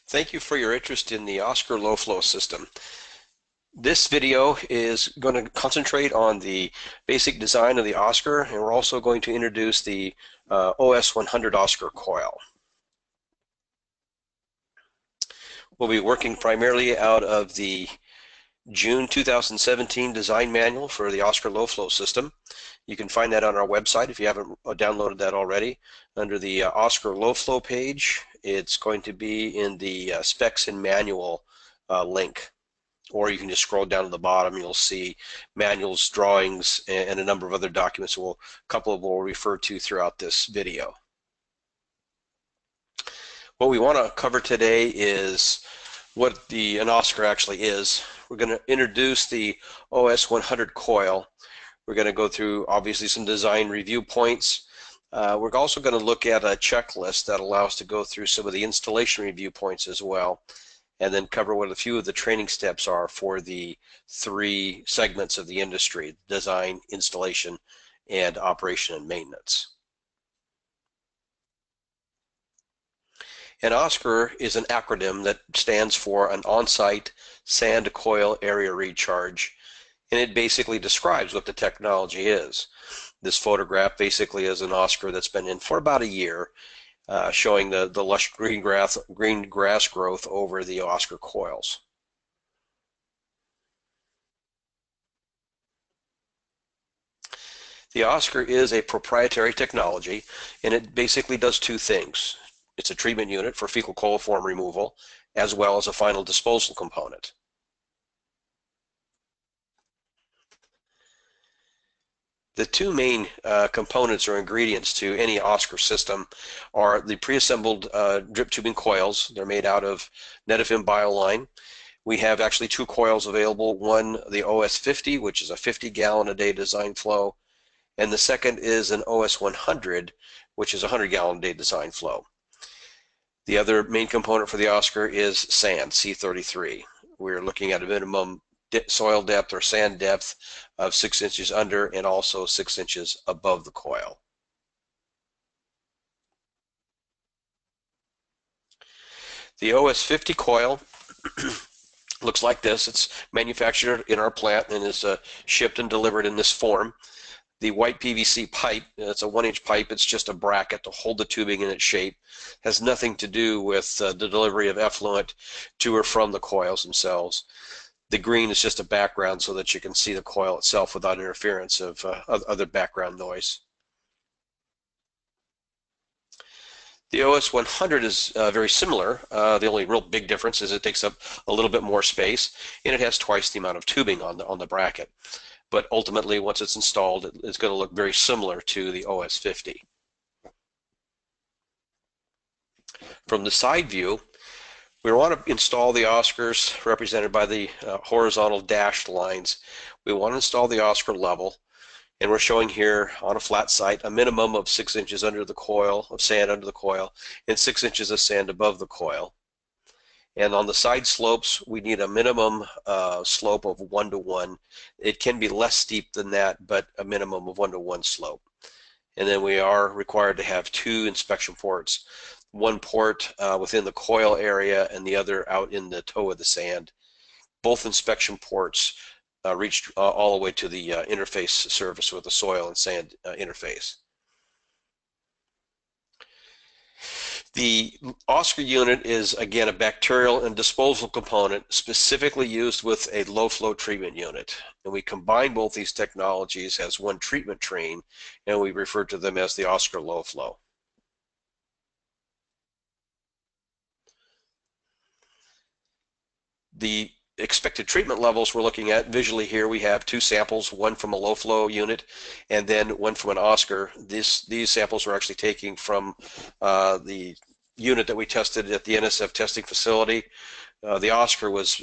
Thank you for your interest in the Oscar low flow system. This video is going to concentrate on the basic design of the Oscar, and we're also going to introduce the OS 100 Oscar coil. We'll be working primarily out of the June 2017 design manual for the Oscar low flow system. You can find that on our website if you haven't downloaded that already. Under the Oscar low flow page, it's going to be in the specs and manual link. Or you can just scroll down to the bottom. You'll see manuals, drawings, and a number of other documents. A couple of them we'll refer to throughout this video. What we want to cover today is what an Oscar actually is. We're going to introduce the OS 100 coil. We're going to go through obviously some design review points. We're also going to look at a checklist that allows us to go through some of the installation review points as well, and then cover what a few of the training steps are for the three segments of the industry: design, installation, and operation and maintenance. An Oscar is an acronym that stands for an on-site sand coil area recharge, and it basically describes what the technology is. This photograph basically is an Oscar that's been in for about a year, showing the lush green grass growth over the Oscar coils. The Oscar is a proprietary technology, and it basically does two things. It's a treatment unit for fecal coliform removal, as well as a final disposal component. The two main components or ingredients to any Oscar system are the pre-assembled drip tubing coils. They're made out of Netafim Bioline. We have actually two coils available. One, the OS 50, which is a 50-gallon-a-day design flow, and the second is an OS 100, which is a 100-gallon-a-day design flow. The other main component for the Oscar is sand, C33. We're looking at a minimum soil depth or sand depth of 6 inches under and also 6 inches above the coil. The OS 50 coil looks like this. It's manufactured in our plant and is shipped and delivered in this form. The white PVC pipe, it's a 1-inch pipe. It's just a bracket to hold the tubing in its shape. Has nothing to do with the delivery of effluent to or from the coils themselves. The green is just a background so that you can see the coil itself without interference of other background noise. The OS 100 is very similar. The only real big difference is it takes up a little bit more space, and it has twice the amount of tubing on the bracket. But ultimately, once it's installed, it's going to look very similar to the OS 50. From the side view, we want to install the Oscars represented by the horizontal dashed lines. We want to install the Oscar level, and we're showing here on a flat site a minimum of 6 inches under the coil, of sand under the coil, and 6 inches of sand above the coil. And on the side slopes, we need a minimum slope of 1:1. It can be less steep than that, but a minimum of 1:1 slope. And then we are required to have two inspection ports, one port within the coil area and the other out in the toe of the sand. Both inspection ports reach all the way to the interface surface with the soil and sand interface. The Oscar unit is, again, a bacterial and disposal component specifically used with a low-flow treatment unit. And we combine both these technologies as one treatment train, and we refer to them as the Oscar low flow. The expected treatment levels we're looking at visually here, we have two samples, one from a low flow unit and then one from an Oscar. These samples we're actually taking from the unit that we tested at the NSF testing facility. The Oscar was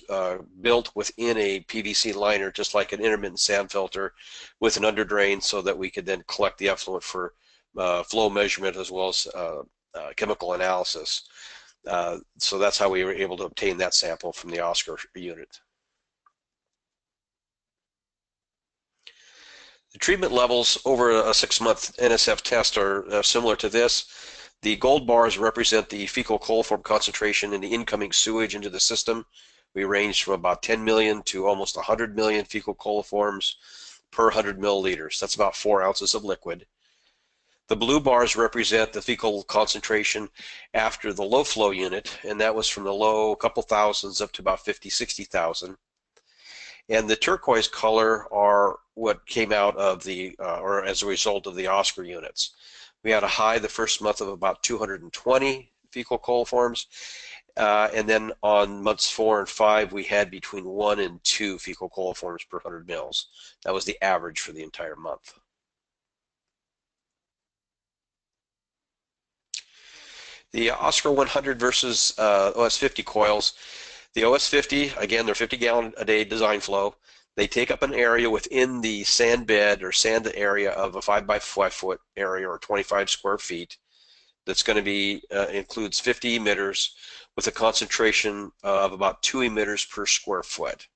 built within a PVC liner, just like an intermittent sand filter, with an under drain so that we could then collect the effluent for flow measurement as well as chemical analysis. So that's how we were able to obtain that sample from the Oscar unit. The treatment levels over a 6-month NSF test are similar to this. The gold bars represent the fecal coliform concentration in the incoming sewage into the system. We range from about 10 million to almost 100 million fecal coliforms per 100 milliliters. That's about 4 ounces of liquid. The blue bars represent the fecal concentration after the low flow unit, and that was from the low couple thousands up to about 50, 60,000. And the turquoise color are what came out of the, or as a result of the Oscar units. We had a high the first month of about 220 fecal coliforms, and then on months 4 and 5 we had between 1 and 2 fecal coliforms per 100 mils. That was the average for the entire month. The Oscar 100 versus OS 50 coils. The OS 50, again, they're 50 gallon a day design flow. They take up an area within the sand bed or sand area of a 5 by 5 foot area or 25 square feet. That's going to be includes 50 emitters with a concentration of about 2 emitters per square foot.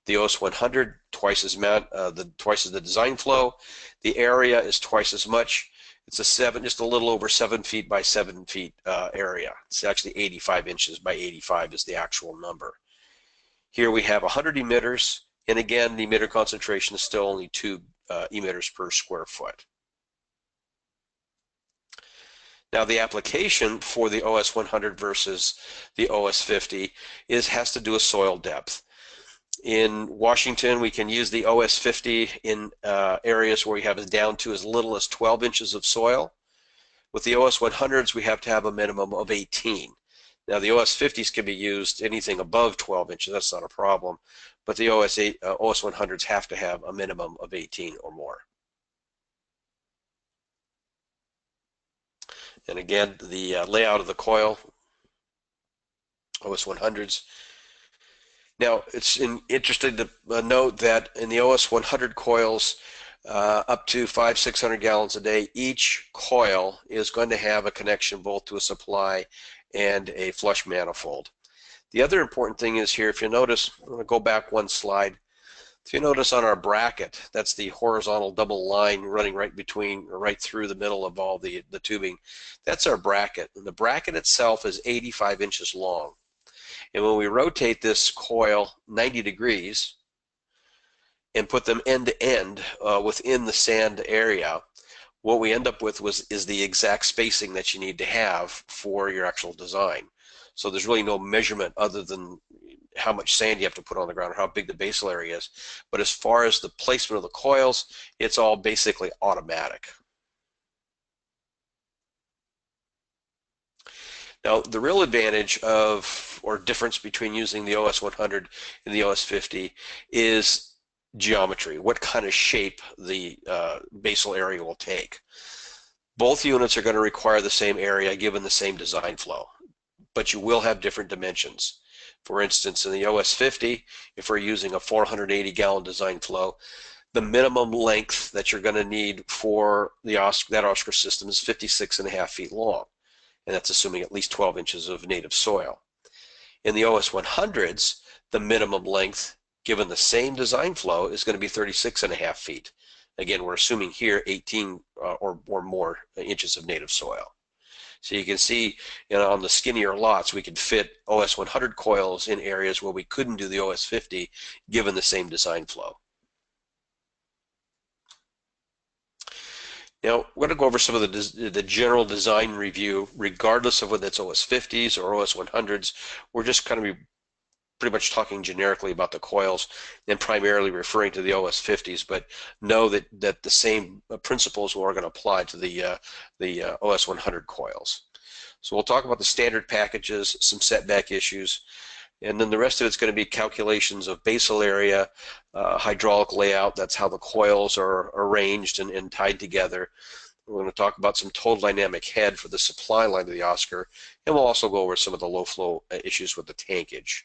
The OS 100 twice as the design flow. The area is twice as much. It's just a little over 7 feet by 7 feet area. It's actually 85 inches by 85 is the actual number. Here we have 100 emitters, and again, the emitter concentration is still only 2 emitters per square foot. Now, the application for the OS 100 versus the OS 50 has to do with soil depth. In Washington, we can use the OS 50 in areas where we have down to as little as 12 inches of soil. With the OS 100s, we have to have a minimum of 18. Now, the OS 50s can be used anything above 12 inches. That's not a problem. But the OS 100s have to have a minimum of 18 or more. And again, the layout of the coil, OS 100s. Now, it's interesting to note that in the OS 100 coils, up to 500-600 gallons a day, each coil is going to have a connection both to a supply and a flush manifold. The other important thing is here, if you notice, I'm going to go back one slide. If you notice on our bracket, that's the horizontal double line running right between, or right through the middle of all the tubing. That's our bracket. And the bracket itself is 85 inches long. And when we rotate this coil 90 degrees and put them end to end within the sand area, what we end up with is the exact spacing that you need to have for your actual design. So there's really no measurement other than how much sand you have to put on the ground or how big the basal area is. But as far as the placement of the coils, it's all basically automatic. Now, the real advantage of, or difference between using the OS 100 and the OS 50 is geometry, what kind of shape the basal area will take. Both units are going to require the same area given the same design flow, but you will have different dimensions. For instance, in the OS 50, if we're using a 480 gallon design flow, the minimum length that you're going to need for that Oscar system is 56.5 feet long. And that's assuming at least 12 inches of native soil. In the OS 100s, the minimum length, given the same design flow, is going to be 36.5 feet. Again, we're assuming here 18 or more inches of native soil. So you can see, on the skinnier lots, we could fit OS 100 coils in areas where we couldn't do the OS 50 given the same design flow. Now, we're going to go over some of the general design review, regardless of whether it's OS 50s or OS 100s. We're just kind of pretty much talking generically about the coils and primarily referring to the OS 50s, but know that the same principles are going to apply to the OS 100 coils. So we'll talk about the standard packages, some setback issues, and then the rest of it's going to be calculations of basal area, hydraulic layout. That's how the coils are arranged and tied together. We're going to talk about some total dynamic head for the supply line of the Oscar, and we'll also go over some of the low flow issues with the tankage.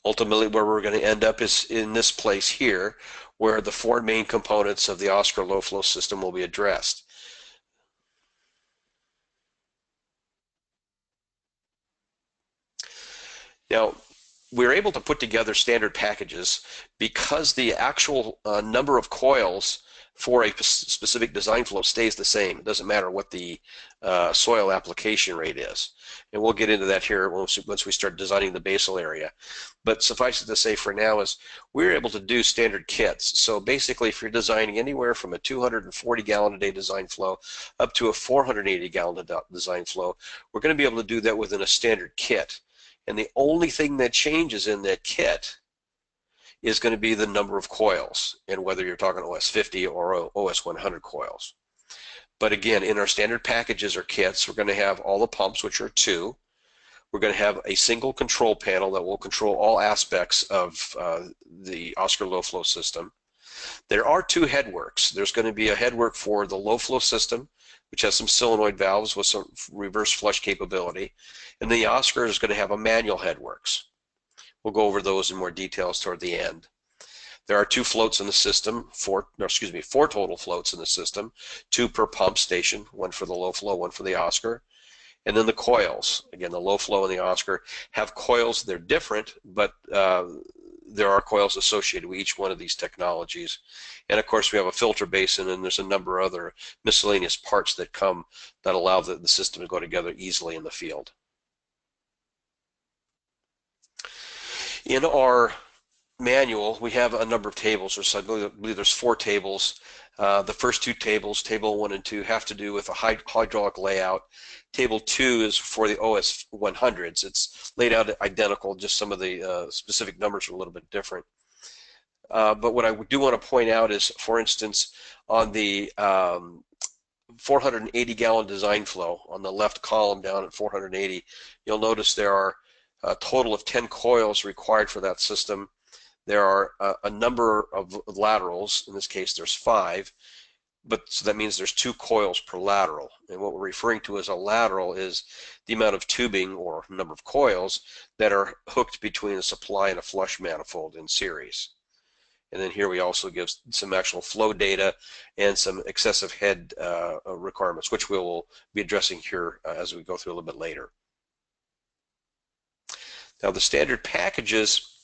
Ultimately, where we're going to end up is in this place here, where the 4 main components of the Oscar low flow system will be addressed. Now, we're able to put together standard packages because the actual number of coils for a specific design flow stays the same. It doesn't matter what the soil application rate is. And we'll get into that here once we start designing the basal area. But suffice it to say for now is we're able to do standard kits. So basically if you're designing anywhere from a 240 gallon a day design flow up to a 480 gallon a day design flow, we're going to be able to do that within a standard kit. And the only thing that changes in that kit is going to be the number of coils and whether you're talking OS 50 or OS 100 coils. But again, in our standard packages or kits, we're going to have all the pumps, which are 2. We're going to have a single control panel that will control all aspects of the Oscar low flow system. There are 2 headworks. There's going to be a headwork for the low flow system, which has some solenoid valves with some reverse flush capability, and the Oscar is going to have a manual headworks. We'll go over those in more details toward the end. There are 2 floats in the system, 4 total floats in the system, 2 per pump station, 1 for the low flow, 1 for the Oscar. And then the coils, again, the low flow and the Oscar have coils. They're different, but there are coils associated with each one of these technologies. And of course we have a filter basin, and there's a number of other miscellaneous parts that allow the system to go together easily in the field. In our manual, we have a number of tables. I believe there's 4 tables. The first 2 tables, table 1 and 2, have to do with a hydraulic layout. Table 2 is for the OS 100s. It's laid out identical, just some of the specific numbers are a little bit different. But what I do want to point out is, for instance, on the 480 gallon design flow, on the left column down at 480, you'll notice there are a total of 10 coils required for that system. There are a number of laterals. In this case, there's 5, but so that means there's 2 coils per lateral. And what we're referring to as a lateral is the amount of tubing or number of coils that are hooked between a supply and a flush manifold in series. And then here we also give some actual flow data and some excessive head requirements, which we will be addressing here as we go through a little bit later. Now the standard packages,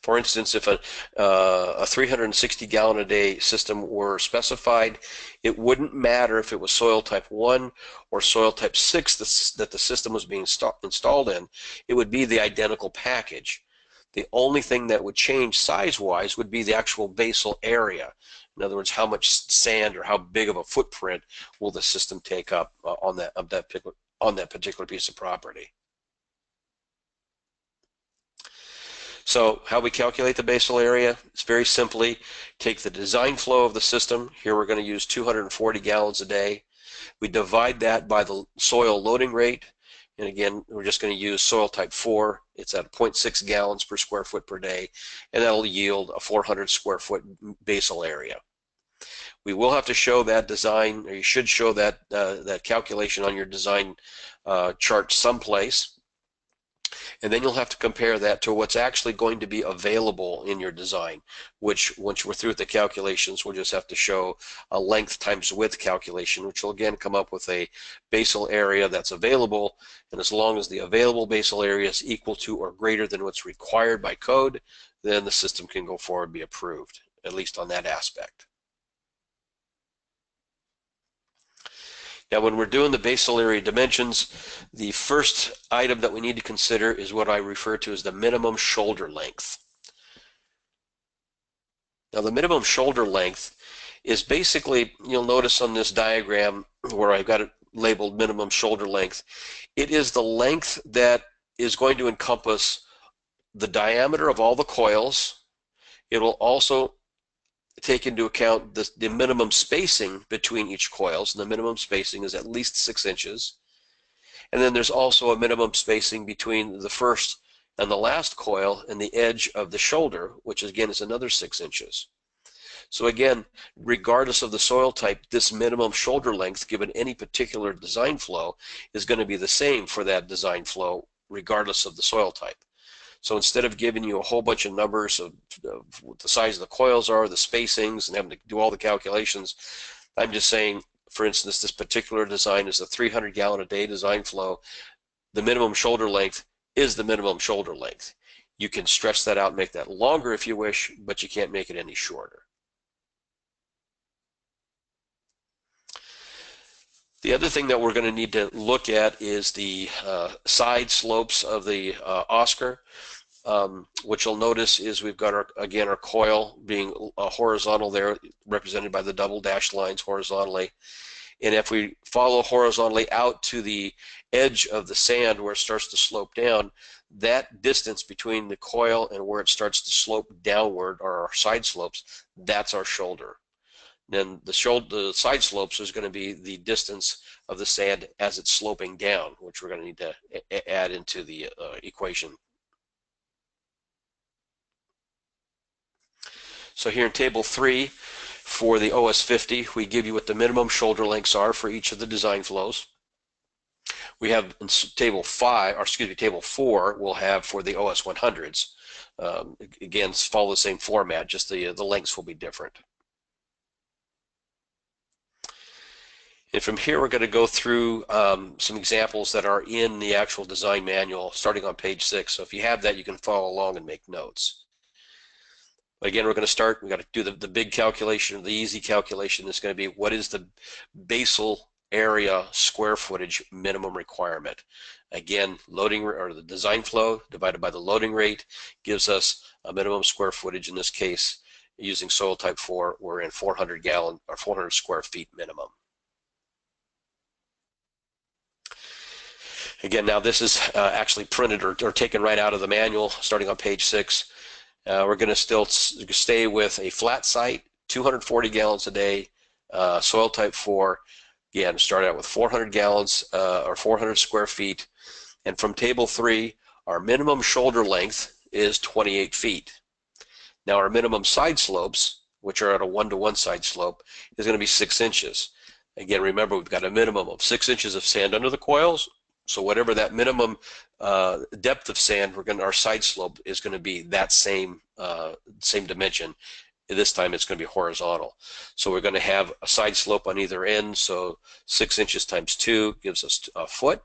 for instance, if a 360 gallon a day system were specified, it wouldn't matter if it was soil type 1 or soil type 6 that the system was being installed in. It would be the identical package. The only thing that would change size-wise would be the actual basal area. In other words, how much sand or how big of a footprint will the system take up on that particular piece of property. So how we calculate the basal area, it's very simply take the design flow of the system. Here we're going to use 240 gallons a day. We divide that by the soil loading rate. And again, we're just going to use soil type 4. It's at 0.6 gallons per square foot per day, and that'll yield a 400 square foot basal area. We will have to show that design, or you should show that that calculation on your design chart someplace. And then you'll have to compare that to what's actually going to be available in your design, which once we're through with the calculations, we'll just have to show a length times width calculation, which will again come up with a basal area that's available. And as long as the available basal area is equal to or greater than what's required by code, then the system can go forward and be approved, at least on that aspect. Now, when we're doing the basal area dimensions, the first item that we need to consider is what I refer to as the minimum shoulder length. Now, the minimum shoulder length is basically, you'll notice on this diagram where I've got it labeled minimum shoulder length, it is the length that is going to encompass the diameter of all the coils. It will also take into account the minimum spacing between each coils, and the minimum spacing is at least 6 inches. And then there's also a minimum spacing between the first and the last coil and the edge of the shoulder, which again is another 6 inches. So again, regardless of the soil type, this minimum shoulder length given any particular design flow is going to be the same for that design flow regardless of the soil type. So instead of giving you a whole bunch of numbers of what the size of the coils are, the spacings, and having to do all the calculations, I'm just saying, for instance, this particular design is a 300 gallon a day design flow. The minimum shoulder length is the minimum shoulder length. You can stretch that out and make that longer if you wish, but you can't make it any shorter. The other thing that we're going to need to look at is the side slopes of the Oscar. What you'll notice is we've got our coil being horizontal there, represented by the double dashed lines horizontally. And if we follow horizontally out to the edge of the sand where it starts to slope down, that distance between the coil and where it starts to slope downward, or our side slopes, that's our shoulder. Then the side slopes is going to be the distance of the sand as it's sloping down, which we're going to need to add into the equation. So here in table 3 for the OS50, we give you what the minimum shoulder lengths are for each of the design flows. We have in table 4, we'll have for the OS100s. Again, follow the same format, just the lengths will be different. And from here, we're going to go through some examples that are in the actual design manual, starting on page 6. So if you have that, you can follow along and make notes. But again, we're going to start, we've got to do the big calculation, the easy calculation is going to be what is the basal area square footage minimum requirement. Again, loading or the design flow divided by the loading rate gives us a minimum square footage. In this case, using soil type 4, we're in 400 gallon or 400 square feet minimum. Again, now this is actually printed or taken right out of the manual, starting on page 6. We're going to still stay with a flat site, 240 gallons a day, soil type 4. Again, start out with 400 gallons or 400 square feet. And from table 3, our minimum shoulder length is 28 feet. Now our minimum side slopes, which are at a 1-to-1 side slope, is going to be 6 inches. Again, remember, we've got a minimum of 6 inches of sand under the coils. So whatever that minimum depth of sand, our side slope is going to be that same dimension. This time it's going to be horizontal. So we're going to have a side slope on either end. So 6 inches times 2 gives us a foot.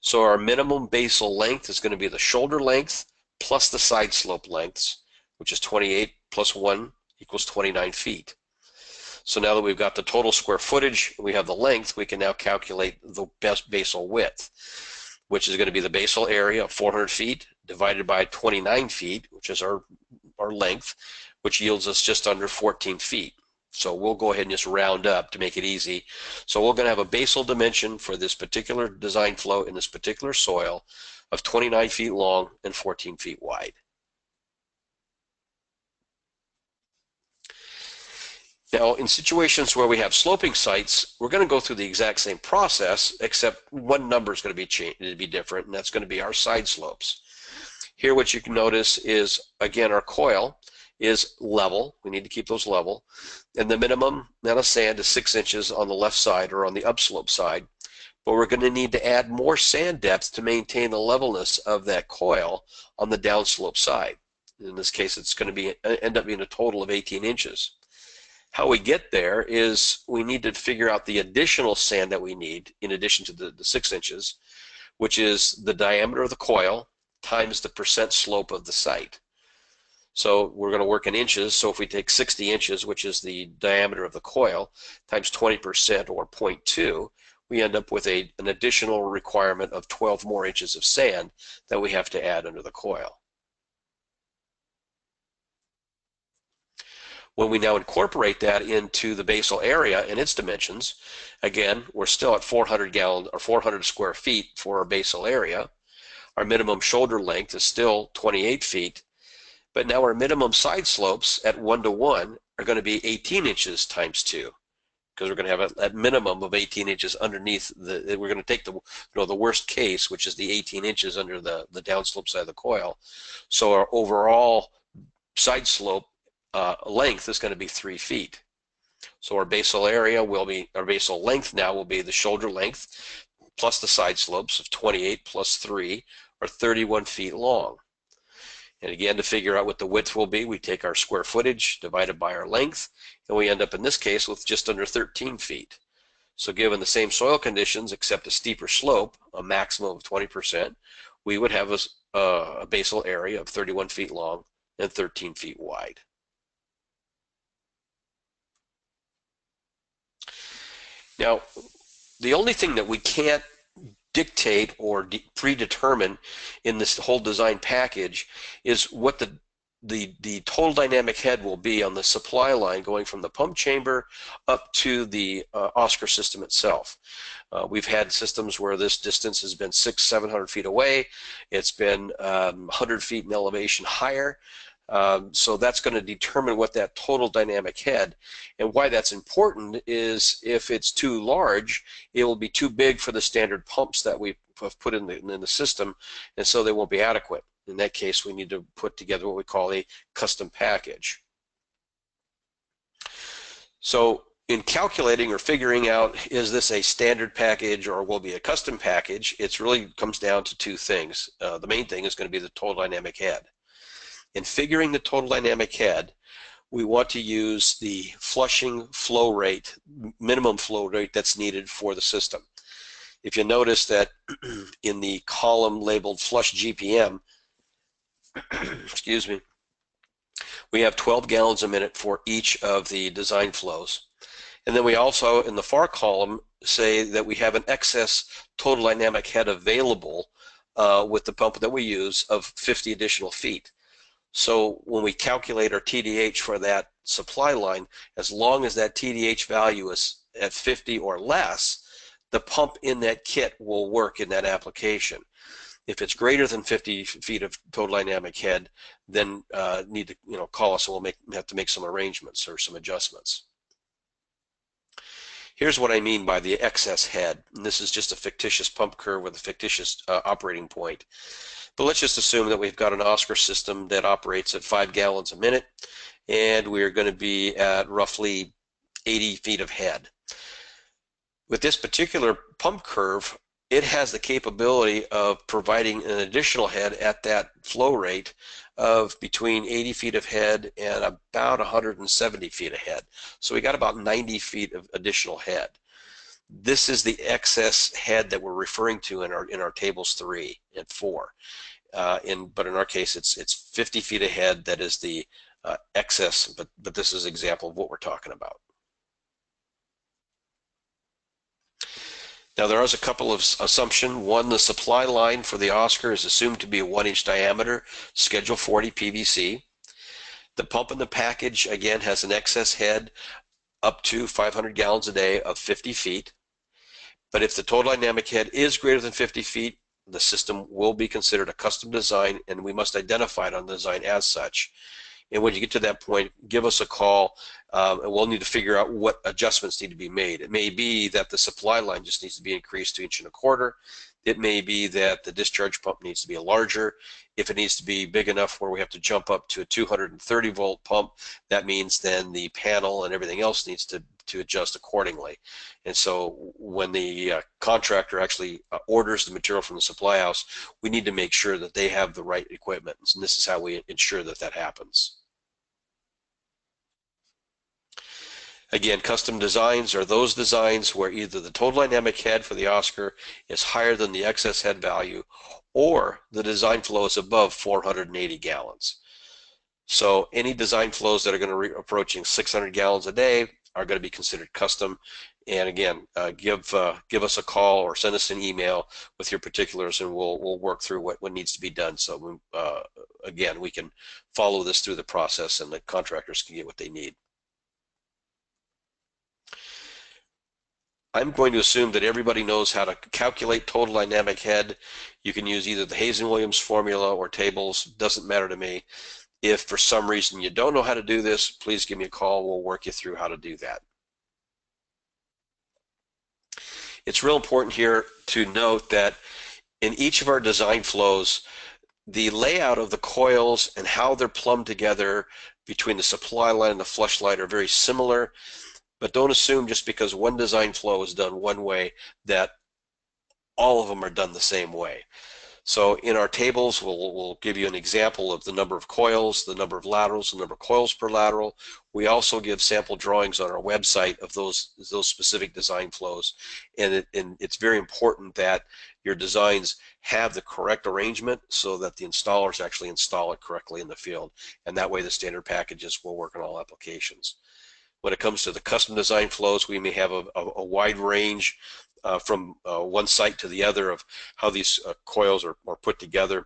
So our minimum basal length is going to be the shoulder length plus the side slope lengths, which is 28 plus 1 equals 29 feet. So now that we've got the total square footage, we have the length, we can now calculate the best basal width, which is going to be the basal area of 400 feet divided by 29 feet, which is our length, which yields us just under 14 feet. So we'll go ahead and just round up to make it easy. So we're going to have a basal dimension for this particular design flow in this particular soil of 29 feet long and 14 feet wide. Now, in situations where we have sloping sites, we're going to go through the exact same process, except one number is going to be different, and that's going to be our side slopes. Here, what you can notice is, again, our coil is level. We need to keep those level. And the minimum amount of sand is 6 inches on the left side or on the upslope side. But we're going to need to add more sand depth to maintain the levelness of that coil on the downslope side. In this case, it's going to end up being a total of 18 inches. How we get there is we need to figure out the additional sand that we need in addition to the 6 inches, which is the diameter of the coil times the percent slope of the site. So we're going to work in inches. So if we take 60 inches, which is the diameter of the coil, times 20% or 0.2, we end up with an additional requirement of 12 more inches of sand that we have to add under the coil. When we now incorporate that into the basal area and its dimensions, again, we're still at 400 gallon or 400 square feet for our basal area. Our minimum shoulder length is still 28 feet, but now our minimum side slopes at 1-to-1 are going to be 18 inches times 2, because we're going to have a minimum of 18 inches underneath we're going to take the worst case, which is the 18 inches under the downslope side of the coil. So our overall side slope length is going to be 3 feet. So our basal area will be, our basal length now will be the shoulder length plus the side slopes of 28 plus 3, or 31 feet long. And again, to figure out what the width will be, we take our square footage divided by our length, and we end up in this case with just under 13 feet. So given the same soil conditions except a steeper slope, a maximum of 20%, we would have a basal area of 31 feet long and 13 feet wide. Now, The only thing that we can't dictate or predetermine in this whole design package is what the total dynamic head will be on the supply line going from the pump chamber up to the Oscar system itself. We've had systems where this distance has been 600-700 feet away. It's been 100 feet in elevation higher. So that's going to determine what that total dynamic head, and why that's important is if it's too large, it will be too big for the standard pumps that we have put in the system, and so they won't be adequate. In that case, we need to put together what we call a custom package. So in calculating or figuring out, is this a standard package or will be a custom package, it really comes down to two things. The main thing is going to be the total dynamic head. In figuring the total dynamic head, we want to use the flushing flow rate, minimum flow rate that's needed for the system. If you notice that in the column labeled flush GPM, excuse me, we have 12 gallons a minute for each of the design flows. And then we also, in the far column, say that we have an excess total dynamic head available with the pump that we use of 50 additional feet. So when we calculate our TDH for that supply line, as long as that TDH value is at 50 or less, the pump in that kit will work in that application. If it's greater than 50 feet of total dynamic head, then need to call us, and we'll have to make some arrangements or some adjustments. Here's what I mean by the excess head. And this is just a fictitious pump curve with a fictitious operating point. But let's just assume that we've got an Oscar system that operates at 5 gallons a minute, and we're going to be at roughly 80 feet of head. With this particular pump curve, it has the capability of providing an additional head at that flow rate of between 80 feet of head and about 170 feet of head. So we got about 90 feet of additional head. This is the excess head that we're referring to in our tables 3 and 4. But in our case, it's 50 feet ahead. That is the excess, but this is an example of what we're talking about. Now there is a couple of assumptions. One, the supply line for the Oscar is assumed to be a 1-inch diameter, Schedule 40 PVC. The pump in the package, again, has an excess head up to 500 gallons a day of 50 feet. But if the total dynamic head is greater than 50 feet, the system will be considered a custom design, and we must identify it on the design as such. And when you get to that point, give us a call, and we'll need to figure out what adjustments need to be made. It may be that the supply line just needs to be increased to 1.25 inches. It may be that the discharge pump needs to be larger. If it needs to be big enough where we have to jump up to a 230 volt pump, that means then the panel and everything else needs to adjust accordingly. And so when the contractor actually orders the material from the supply house, we need to make sure that they have the right equipment. And this is how we ensure that that happens. Again, custom designs are those designs where either the total dynamic head for the Oscar is higher than the excess head value, or the design flow is above 480 gallons. So any design flows that are going to be approaching 600 gallons a day are going to be considered custom. And again, give us a call or send us an email with your particulars, and we'll work through what needs to be done. So again, we can follow this through the process, and the contractors can get what they need. I'm going to assume that everybody knows how to calculate total dynamic head. You can use either the Hazen-Williams formula or tables, doesn't matter to me. If for some reason you don't know how to do this, please give me a call. We'll work you through how to do that. It's real important here to note that in each of our design flows, the layout of the coils and how they're plumbed together between the supply line and the flush line are very similar. But don't assume just because one design flow is done one way that all of them are done the same way. So in our tables, we'll give you an example of the number of coils, the number of laterals, the number of coils per lateral. We also give sample drawings on our website of those specific design flows. And it's very important that your designs have the correct arrangement so that the installers actually install it correctly in the field. And that way the standard packages will work on all applications. When it comes to the custom design flows, we may have a wide range from one site to the other of how these coils are put together.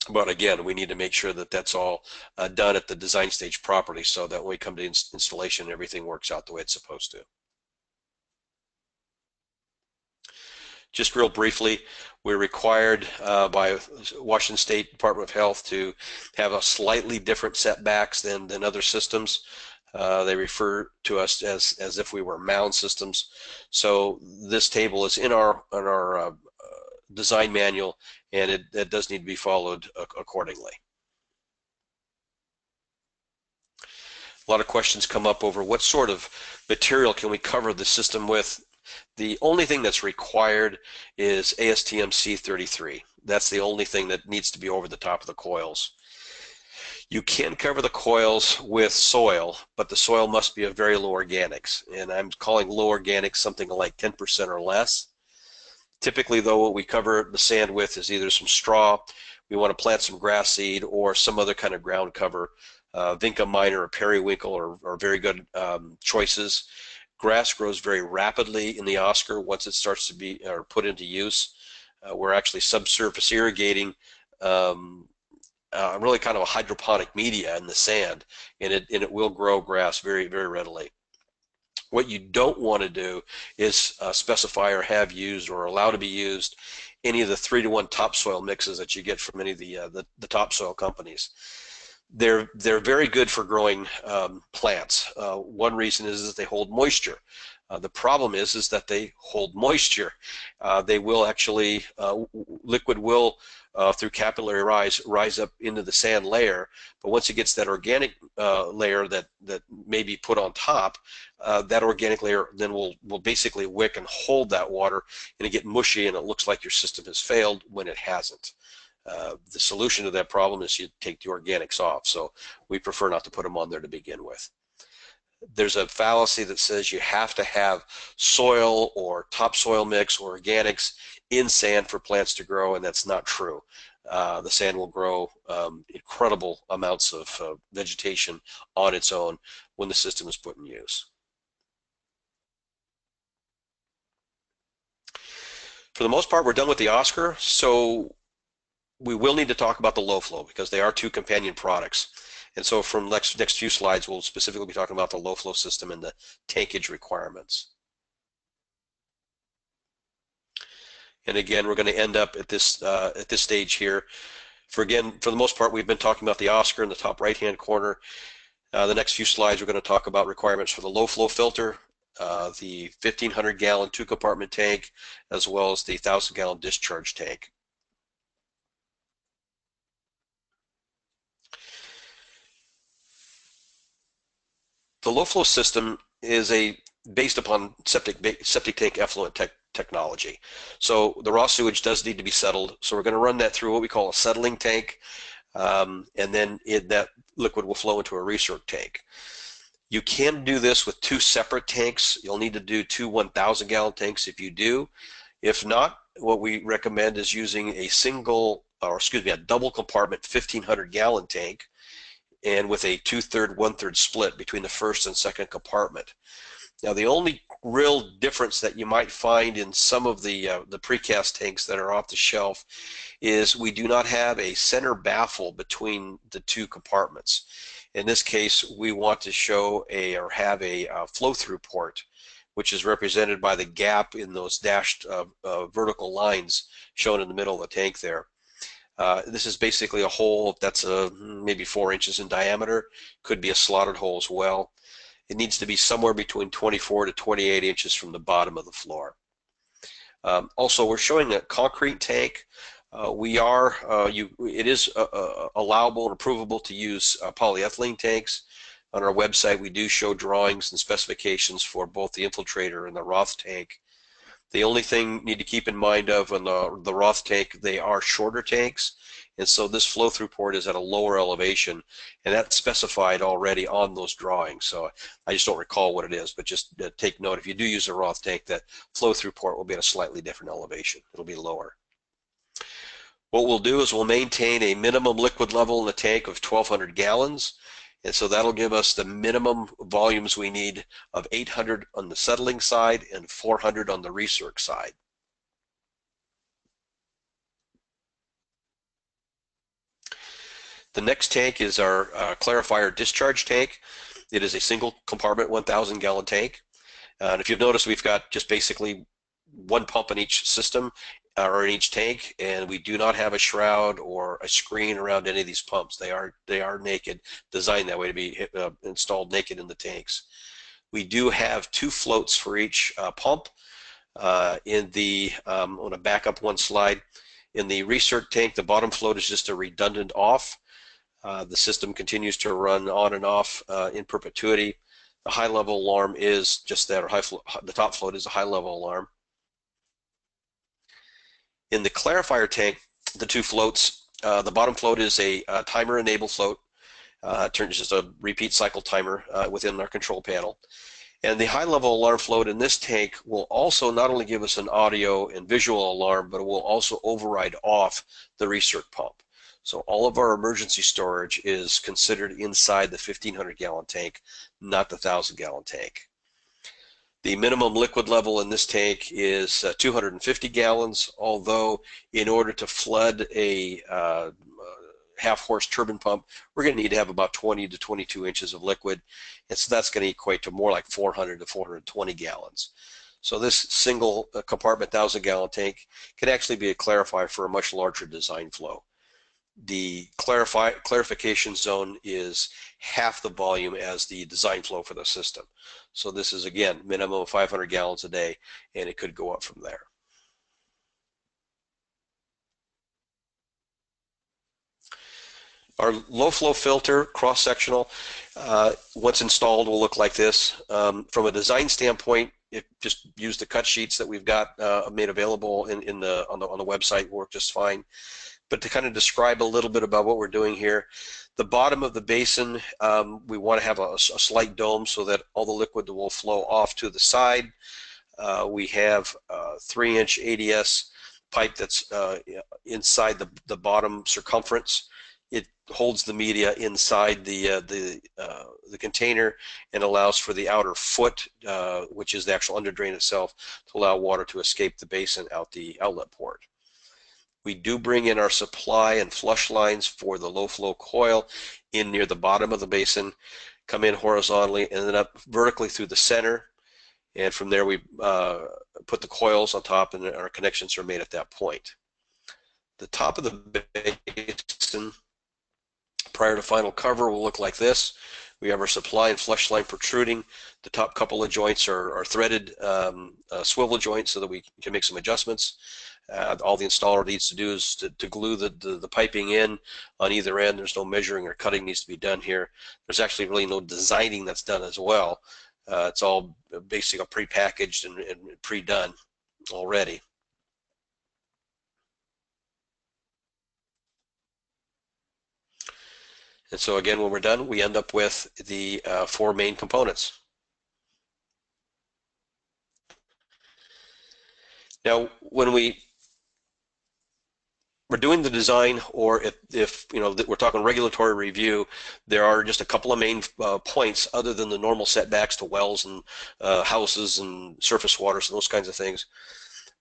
But again, we need to make sure that that's all done at the design stage properly, so that when we come to installation, everything works out the way it's supposed to. Just real briefly, we're required by Washington State Department of Health to have a slightly different setbacks than other systems. They refer to us as if we were mound systems. So this table is in our design manual, and it does need to be followed accordingly. A lot of questions come up over what sort of material can we cover the system with. The only thing that's required is ASTM C33. That's the only thing that needs to be over the top of the coils. You can cover the coils with soil, but the soil must be of very low organics, and I'm calling low organics something like 10% or less. Typically, though, what we cover the sand with is either some straw, we want to plant some grass seed, or some other kind of ground cover. Vinca minor or periwinkle are very good choices. Grass grows very rapidly in the Oscar once it starts to be put into use. We're actually subsurface irrigating really kind of a hydroponic media in the sand, and it will grow grass very, very readily. What you don't want to do is specify or have used or allow to be used any of the 3-to-1 topsoil mixes that you get from any of the topsoil companies. They're very good for growing plants. One reason is that they hold moisture. The problem is that they hold moisture. They will actually, liquid will, through capillary rise up into the sand layer, but once it gets that organic layer that may be put on top, that organic layer then will basically wick and hold that water, and it get mushy, and it looks like your system has failed when it hasn't. The solution to that problem is you take the organics off, so we prefer not to put them on there to begin with. There's a fallacy that says you have to have soil or topsoil mix or organics in sand for plants to grow, and that's not true. The sand will grow incredible amounts of vegetation on its own when the system is put in use. For the most part, we're done with the Oscar, so we will need to talk about the low flow because they are two companion products. And so from next few slides, we'll specifically be talking about the low flow system and the tankage requirements. And again, we're going to end up at this stage here. For the most part, we've been talking about the Oscar in the top right-hand corner. The next few slides, we're going to talk about requirements for the low flow filter, the 1,500-gallon 2-compartment tank, as well as the 1,000-gallon discharge tank. The low flow system is based upon septic tank effluent technology. So the raw sewage does need to be settled. So we're going to run that through what we call a settling tank, and then that liquid will flow into a recirc tank. You can do this with 2 separate tanks. You'll need to do 2 1,000-gallon tanks if you do. If not, what we recommend is using a double compartment 1,500-gallon tank, and with a 2/3, 1/3 split between the first and second compartment. Now, the only real difference that you might find in some of the precast tanks that are off the shelf is we do not have a center baffle between the 2 compartments. In this case, we want to show have a flow-through port, which is represented by the gap in those dashed vertical lines shown in the middle of the tank there. This is basically a hole that's maybe 4 inches in diameter. Could be a slotted hole as well. It needs to be somewhere between 24 to 28 inches from the bottom of the floor. Also, we're showing a concrete tank. It is allowable and approvable to use polyethylene tanks. On our website, we do show drawings and specifications for both the infiltrator and the Roth tank. The only thing you need to keep in mind of on the Roth tank, they are shorter tanks, and so this flow-through port is at a lower elevation, and that's specified already on those drawings. So I just don't recall what it is, but just take note, if you do use a Roth tank, that flow-through port will be at a slightly different elevation. It'll be lower. What we'll do is we'll maintain a minimum liquid level in the tank of 1,200 gallons, And so that'll give us the minimum volumes we need of 800 on the settling side and 400 on the recirc side. The next tank is our clarifier discharge tank. It is a single compartment 1,000 gallon tank. And if you've noticed, we've got just basically one pump in each system or in each tank, and we do not have a shroud or a screen around any of these pumps. They are naked, designed that way to be installed naked in the tanks. We do have 2 floats for each pump. I'm going to back up one slide. In the recirc tank, the bottom float is just a redundant off. The system continues to run on and off in perpetuity. The high-level alarm is just that, or the top float is a high-level alarm. In the clarifier tank, the 2 floats, the bottom float is a timer-enabled float. Turns just a repeat cycle timer within our control panel. And the high-level alarm float in this tank will also not only give us an audio and visual alarm, but it will also override off the recirc pump. So all of our emergency storage is considered inside the 1,500 gallon tank, not the 1,000 gallon tank. The minimum liquid level in this tank is 250 gallons, although in order to flood a half-horse turbine pump, we're going to need to have about 20 to 22 inches of liquid, and so that's going to equate to more like 400 to 420 gallons. So this single compartment 1,000 gallon tank can actually be a clarifier for a much larger design flow. The clarification zone is half the volume as the design flow for the system. So this is, again, minimum of 500 gallons a day, and it could go up from there. Our low flow filter, cross-sectional, once installed will look like this. From a design standpoint, it just use the cut sheets that we've got made available on the website, work just fine. But to kind of describe a little bit about what we're doing here, the bottom of the basin, we want to have a slight dome so that all the liquid will flow off to the side. We have a 3-inch ADS pipe that's inside the bottom circumference. It holds the media inside the container and allows for the outer foot, which is the actual under drain itself, to allow water to escape the basin out the outlet port. We do bring in our supply and flush lines for the low flow coil in near the bottom of the basin, come in horizontally and then up vertically through the center, and from there we put the coils on top and our connections are made at that point. The top of the basin prior to final cover will look like this. We have our supply and flush line protruding. The top couple of joints are threaded swivel joints so that we can make some adjustments. All the installer needs to do is to glue the piping in on either end. There's no measuring or cutting needs to be done here. There's actually really no designing that's done as well. It's all basically pre-packaged and pre-done already. And so again, when we're done, we end up with the 4 main components. Now, when we're doing the design, or if you know we're talking regulatory review, there are just a couple of main points other than the normal setbacks to wells and houses and surface waters and those kinds of things.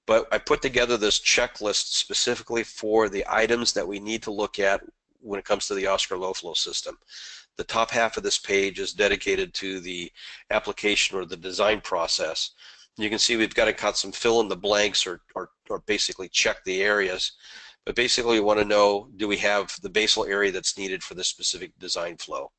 But I put together this checklist specifically for the items that we need to look at when it comes to the Oscar low flow system. The top half of this page is dedicated to the application or the design process. You can see we've got to cut some fill in the blanks or basically check the areas. But basically we want to know, do we have the basal area that's needed for this specific design flow?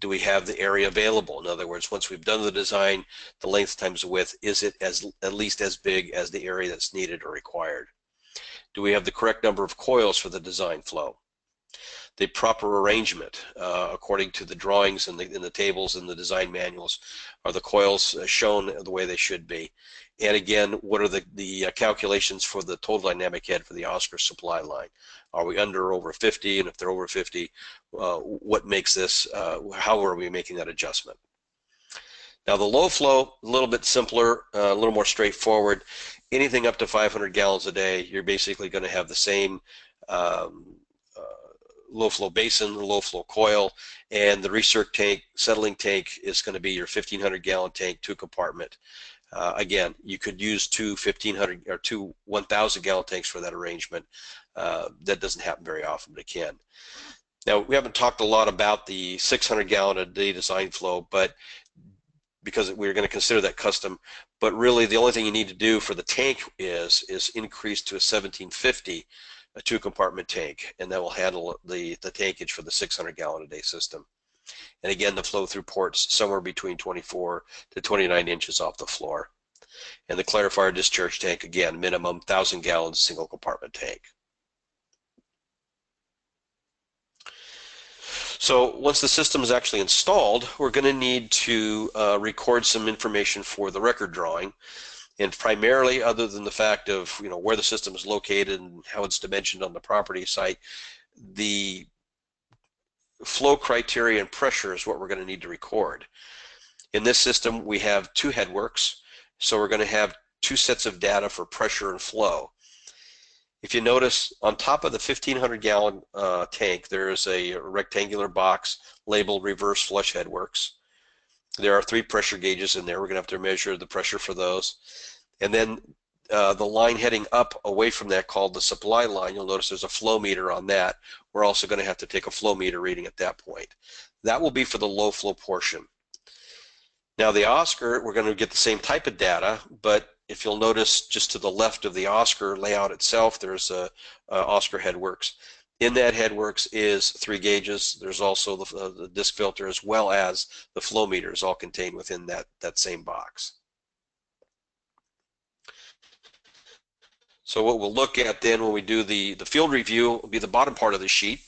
Do we have the area available? In other words, once we've done the design, the length times the width, is it at least as big as the area that's needed or required? Do we have the correct number of coils for the design flow? The proper arrangement according to the drawings and in the tables and the design manuals. Are the coils shown the way they should be? And again, what are the calculations for the total dynamic head for the Oscar supply line? Are we under or over 50? And if they're over 50, what makes this, how are we making that adjustment? Now the low flow, a little bit simpler, a little more straightforward. Anything up to 500 gallons a day, you're basically going to have the same low flow basin, the low flow coil, and the recirc tank, settling tank is going to be your 1,500 gallon tank, 2-compartment. Again, you could use two 1,500 or two 1,000 gallon tanks for that arrangement. That doesn't happen very often, but it can. Now, we haven't talked a lot about the 600 gallon a day design flow, but because we're going to consider that custom, but really the only thing you need to do for the tank is increase to a 1,750, a 2-compartment tank, and that will handle the tankage for the 600 gallon a day system. And again, the flow through ports somewhere between 24 to 29 inches off the floor. And the clarifier discharge tank, again, minimum 1,000 gallons, single compartment tank. So once the system is actually installed, we're going to need to record some information for the record drawing. And primarily, other than the fact of where the system is located and how it's dimensioned on the property site, the flow criteria and pressure is what we're going to need to record. In this system, we have 2 headworks, so we're going to have 2 sets of data for pressure and flow. If you notice, on top of the 1,500 gallon tank, there is a rectangular box labeled reverse flush headworks. There are 3 pressure gauges in there. We're going to have to measure the pressure for those. And then the line heading up away from that, called the supply line, you'll notice there's a flow meter on that. We're also going to have to take a flow meter reading at that point. That will be for the low flow portion. Now the Oscar, we're going to get the same type of data, but if you'll notice just to the left of the Oscar layout itself, there's a Oscar headworks. In that headworks is 3 gauges. There's also the disc filter as well as the flow meters, all contained within that same box. So what we'll look at then when we do the field review will be the bottom part of the sheet.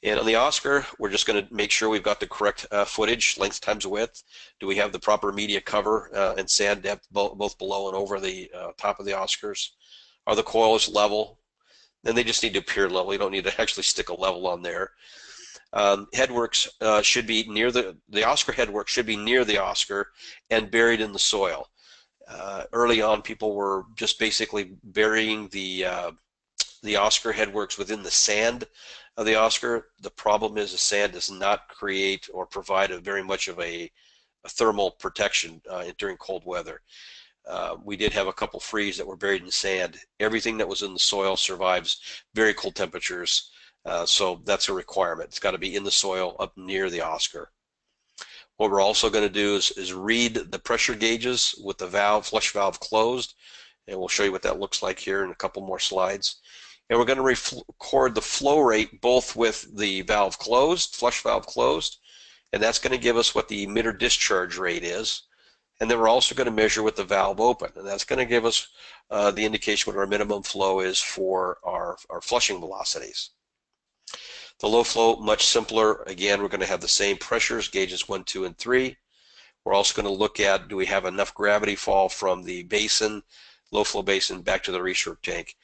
And on the Oscar, we're just going to make sure we've got the correct footage, length times width. Do we have the proper media cover and sand depth both below and over the top of the Oscars? Are the coils level? Then they just need to appear level. You don't need to actually stick a level on there. Headworks should be near the Oscar headwork should be near the Oscar and buried in the soil. Early on, people were just basically burying the Oscar headworks within the sand of the Oscar. The problem is the sand does not create or provide very much of a thermal protection during cold weather. We did have a couple freeze that were buried in sand. Everything that was in the soil survives very cold temperatures, so that's a requirement. It's got to be in the soil up near the Oscar. What we're also going to do is read the pressure gauges with the flush valve closed, and we'll show you what that looks like here in a couple more slides. And we're going to record the flow rate both with the valve closed, flush valve closed, and that's going to give us what the emitter discharge rate is. And then we're also going to measure with the valve open, and that's going to give us the indication what our minimum flow is for our flushing velocities. The low flow, much simpler. Again, we're going to have the same pressures, gauges 1, 2, and 3. We're also going to look at, do we have enough gravity fall from the basin, low flow basin, back to the recirc tank.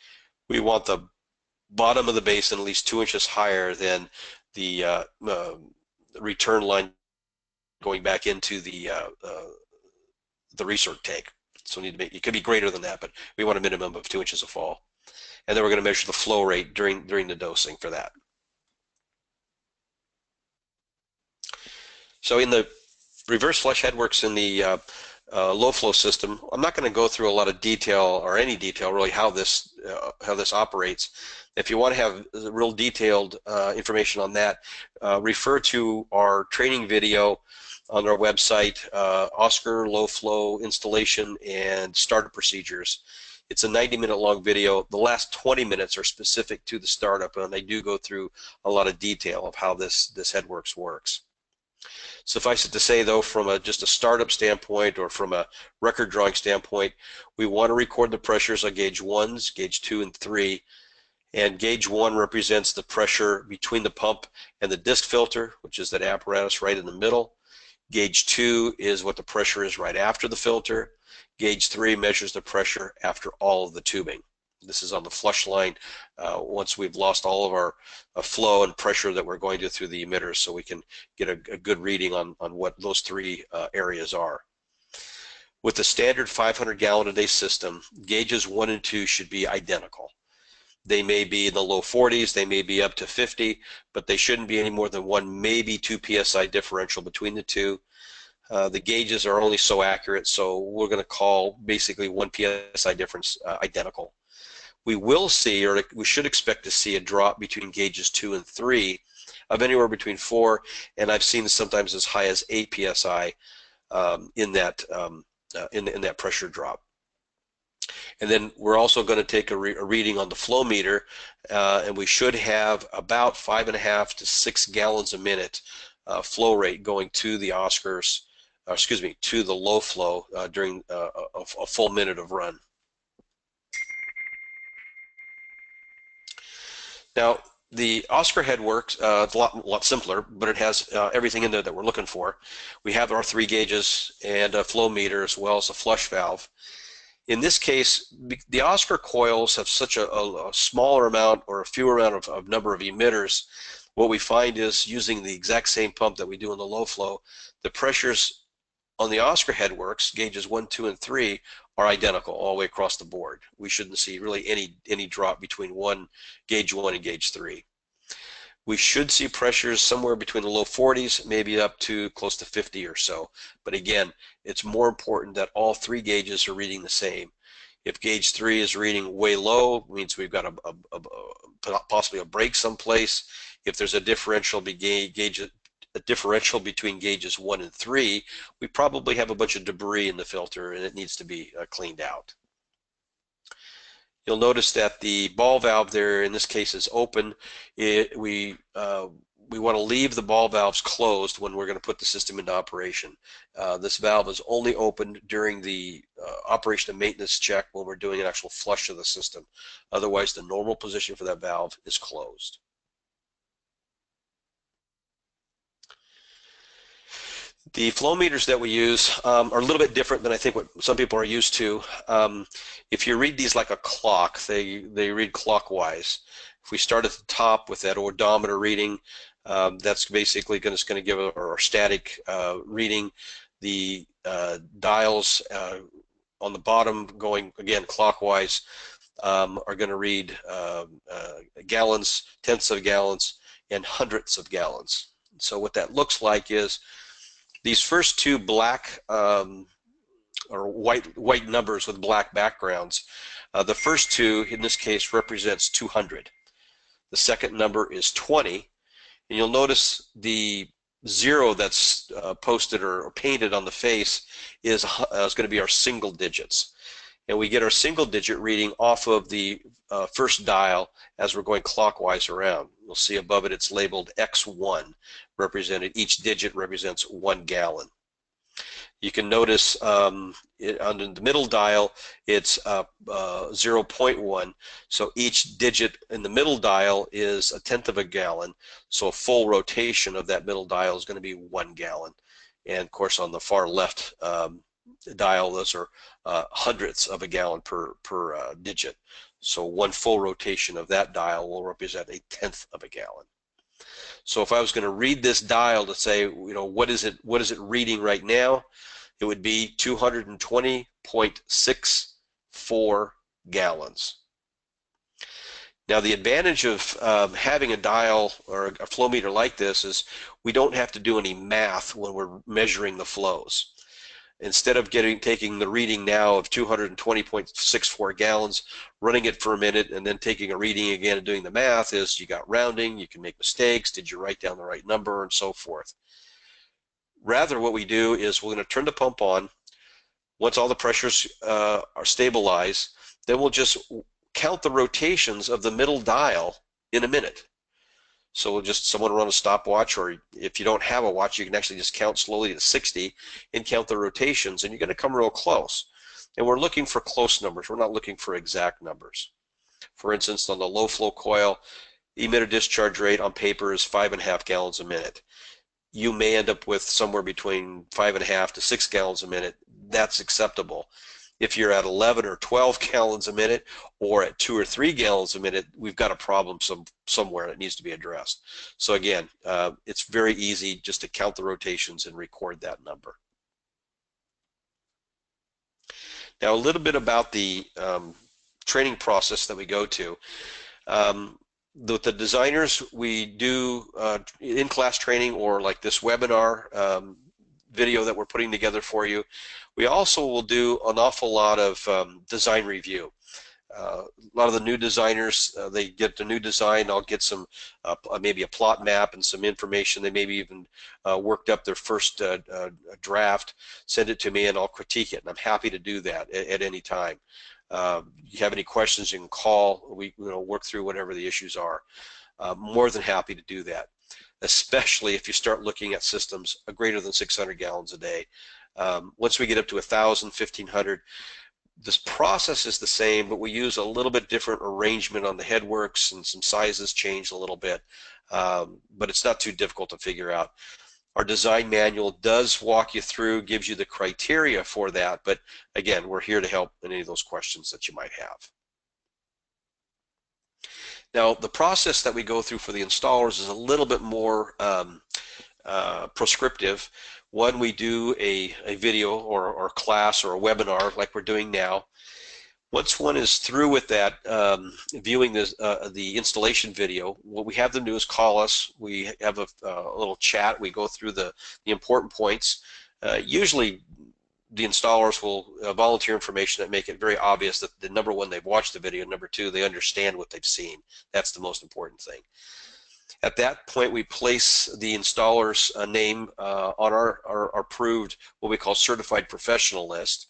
We want the bottom of the basin at least 2 inches higher than the return line going back into the recirc tank. So we need to make, it could be greater than that, but we want a minimum of 2 inches of fall. And then we're going to measure the flow rate during the dosing for that. So in the reverse flush headworks in the low flow system, I'm not going to go through a lot of detail or any detail really how this operates. If you want to have real detailed information on that, refer to our training video on our website, Oscar low flow installation and startup procedures. It's a 90-minute long video. The last 20 minutes are specific to the startup, and they do go through a lot of detail of how this headworks works. Suffice it to say, though, from just a startup standpoint or from a record drawing standpoint, we want to record the pressures on gauge 1s, gauge 2, and 3. And gauge 1 represents the pressure between the pump and the disc filter, which is that apparatus right in the middle. Gauge 2 is what the pressure is right after the filter. Gauge 3 measures the pressure after all of the tubing. This is on the flush line once we've lost all of our flow and pressure that we're going to through the emitters, so we can get a good reading on what those 3 areas are. With the standard 500 gallon a day system, gauges 1 and 2 should be identical. They may be in the low 40s, they may be up to 50, but they shouldn't be any more than 1, maybe 2 psi differential between the two. The gauges are only so accurate, so we're going to call basically 1 psi difference identical. We will see, or we should expect to see, a drop between gauges 2 and 3 of anywhere between 4, and I've seen sometimes as high as 8 psi in that pressure drop. And then we're also going to take a reading on the flow meter, and we should have about 5.5 to 6 gallons a minute flow rate going to the Oscars, to the low flow during a full minute of run. Now, the Oscar head works, it's a lot simpler, but it has everything in there that we're looking for. We have our 3 gauges and a flow meter as well as a flush valve. In this case, the Oscar coils have such a smaller amount or a fewer amount of number of emitters. What we find is, using the exact same pump that we do in the low flow, the pressures on the Oscar head works, gauges 1, 2, and 3, are identical all the way across the board. We shouldn't see really any drop between gauge 1 and gauge 3. We should see pressures somewhere between the low 40s, maybe up to close to 50 or so. But again, it's more important that all 3 gauges are reading the same. If gauge 3 is reading way low, it means we've got possibly a break someplace. If there's a differential between gauges 1 and 3, we probably have a bunch of debris in the filter and it needs to be cleaned out. You'll notice that the ball valve there in this case is open. We want to leave the ball valves closed when we're going to put the system into operation. This valve is only opened during the operation and maintenance check when we're doing an actual flush of the system. Otherwise, the normal position for that valve is closed. The flow meters that we use are a little bit different than I think what some people are used to. If you read these like a clock, they read clockwise. If we start at the top with that odometer reading, that's basically just going to give our static reading. The dials on the bottom, going again clockwise, are going to read gallons, tenths of gallons, and hundredths of gallons. So what that looks like is these first 2 black or white numbers with black backgrounds. The first 2 in this case represents 200. The second number is 20, and you'll notice the 0 that's posted or painted on the face is going to be our single digits. And we get our single digit reading off of the first dial as we're going clockwise around. You'll see above it it's labeled X1, represented. Each digit represents 1 gallon. You can notice under the middle dial it's 0.1, so each digit in the middle dial is 1/10 of a gallon, so a full rotation of that middle dial is going to be 1 gallon. And of course on the far left dial, those are hundredths of a gallon per digit. So 1 full rotation of that dial will represent 1/10 of a gallon. So if I was going to read this dial to say, what is it reading right now, it would be 220.64 gallons. Now the advantage of having a dial or a flow meter like this is we don't have to do any math when we're measuring the flows. Instead of taking the reading now of 220.64 gallons, running it for a minute, and then taking a reading again and doing the math, is you got rounding, you can make mistakes, did you write down the right number, and so forth. Rather, what we do is we're going to turn the pump on. Once all the pressures are stabilized, then we'll just count the rotations of the middle dial in a minute. So we'll someone run a stopwatch, or if you don't have a watch, you can actually just count slowly to 60 and count the rotations, and you're going to come real close. And we're looking for close numbers. We're not looking for exact numbers. For instance, on the low flow coil, emitter discharge rate on paper is 5.5 gallons a minute. You may end up with somewhere between 5.5 to 6 gallons a minute. That's acceptable. If you're at 11 or 12 gallons a minute, or at 2 or 3 gallons a minute, we've got a problem somewhere that needs to be addressed. So again, it's very easy just to count the rotations and record that number. Now a little bit about the training process that we go to. With the designers, we do in-class training or like this webinar video that we're putting together for you. We also will do an awful lot of design review. A lot of the new designers, they get the new design. I'll get some, maybe a plot map and some information. They maybe even worked up their first draft, send it to me, and I'll critique it. And I'm happy to do that at any time. You have any questions, you can call. We work through whatever the issues are. More than happy to do that, especially if you start looking at systems greater than 600 gallons a day. Once we get up to 1,000, 1,500, this process is the same, but we use a little bit different arrangement on the headworks, and some sizes change a little bit, but it's not too difficult to figure out. Our design manual does walk you through, gives you the criteria for that, but again, we're here to help in any of those questions that you might have. Now, the process that we go through for the installers is a little bit more prescriptive. One, we do a video or class or a webinar like we're doing now. Once one is through with that, viewing the installation video, what we have them do is call us. We have a little chat. We go through the important points. Usually the installers will volunteer information that make it very obvious that the number one, they've watched the video, number two, they understand what they've seen. That's the most important thing. At that point, we place the installer's name on our approved, what we call certified professional list,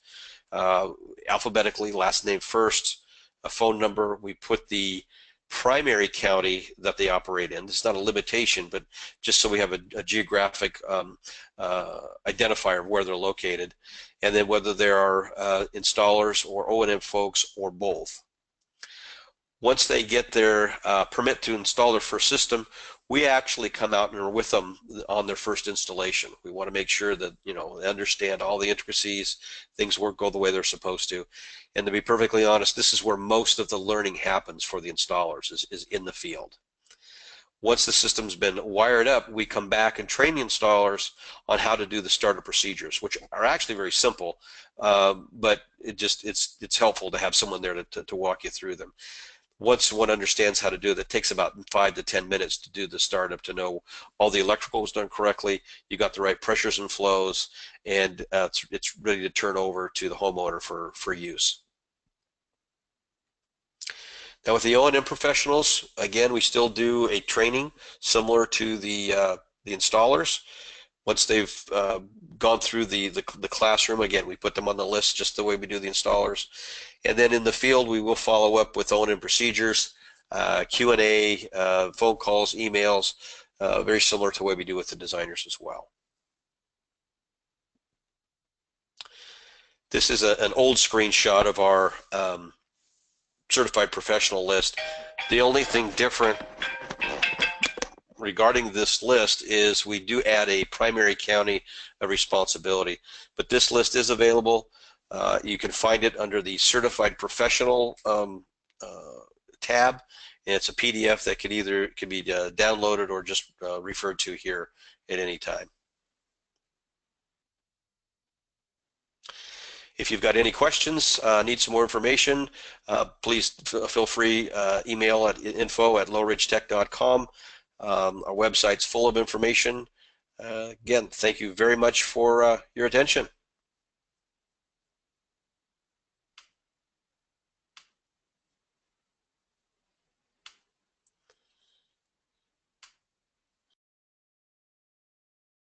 alphabetically, last name first, a phone number. We put the primary county that they operate in. It's not a limitation, but just so we have a geographic identifier of where they're located, and then whether there are installers or O&M folks or both. Once they get their permit to install their first system, we actually come out and are with them on their first installation. We want to make sure that they understand all the intricacies, things go the way they're supposed to. And to be perfectly honest, this is where most of the learning happens for the installers, is in the field. Once the system's been wired up, we come back and train the installers on how to do the startup procedures, which are actually very simple, but it's helpful to have someone there to walk you through them. Once one understands how to do it, it takes about 5 to 10 minutes to do the startup, to know all the electrical was done correctly, you got the right pressures and flows, and it's ready to turn over to the homeowner for use. Now with the O&M professionals, again, we still do a training similar to the installers. Once they've gone through the classroom, again, we put them on the list just the way we do the installers. And then in the field, we will follow up with O&M procedures, Q&A, phone calls, emails, very similar to the way we do with the designers as well. This is an old screenshot of our certified professional list. The only thing different regarding this list is we do add a primary county of responsibility, but this list is available. You can find it under the certified professional tab, and it's a PDF that can be downloaded or just referred to here at any time. If you've got any questions, need some more information, please feel free, email at info@lowridgetech.com. Our website's full of information. Again, thank you very much for your attention.